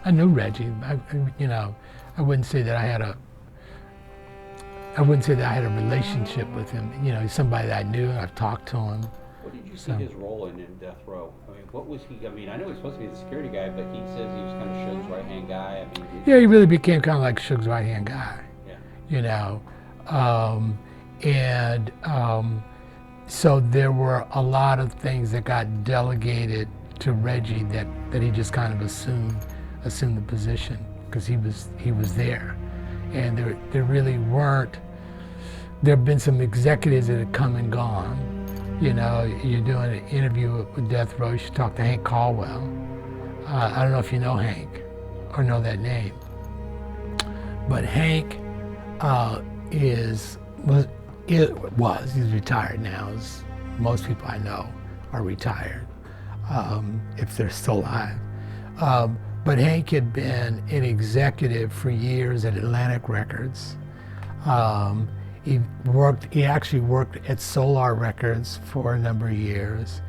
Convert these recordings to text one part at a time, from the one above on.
I knew Reggie. I wouldn't say that I had a relationship with him. He's somebody that I knew, and I've talked to him. What did you see his role in Death Row? I mean, what was he? I mean, I know he's supposed to be the security guy, but he says he was kind of Suge's right-hand guy. I mean, yeah, he really became kind of like Suge's right-hand guy. Yeah. So there were a lot of things that got delegated to Reggie that he just kind of assumed the position because he was there, and there really weren't. There have been some executives that have come and gone. You're doing an interview with Death Row. You should talk to Hank Caldwell. I don't know if you know Hank or know that name, but Hank he's retired now. As most people I know are retired, if they're still alive. But Hank had been an executive for years at Atlantic Records. He actually worked at Solar Records for a number of years.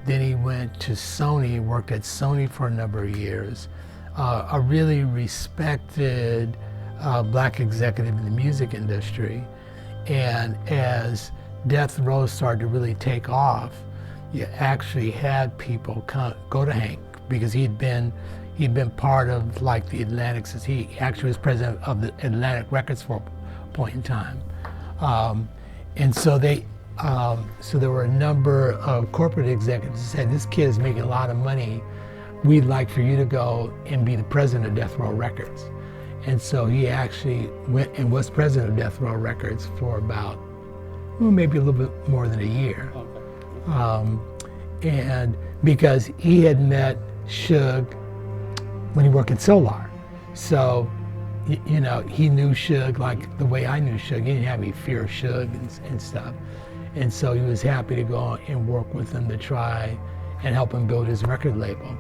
Then he went to Sony, worked at Sony for a number of years. A really respected black executive in the music industry. And as Death Row started to really take off, you actually had people go to Hank because he'd been part of like the Atlantic. He actually was president of the Atlantic Records for a point in time. And so there were a number of corporate executives who said, this kid is making a lot of money. We'd like for you to go and be the president of Death Row Records. And so he actually went and was president of Death Row Records for about, maybe a little bit more than a year. Okay. And because he had met Suge when he worked at Solar. So, he knew Suge like the way I knew Suge. He didn't have any fear of Suge and stuff. And so he was happy to go and work with him to try and help him build his record label.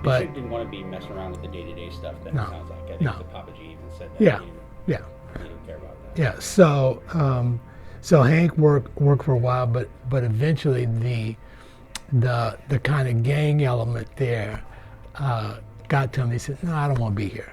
But Suge didn't want to be messing around with the day-to-day stuff. That sounds like. I think the Papa G even said that. Yeah, he didn't care about that. Yeah. So Hank worked for a while, but eventually the kind of gang element there got to him. He said, "No, I don't want to be here.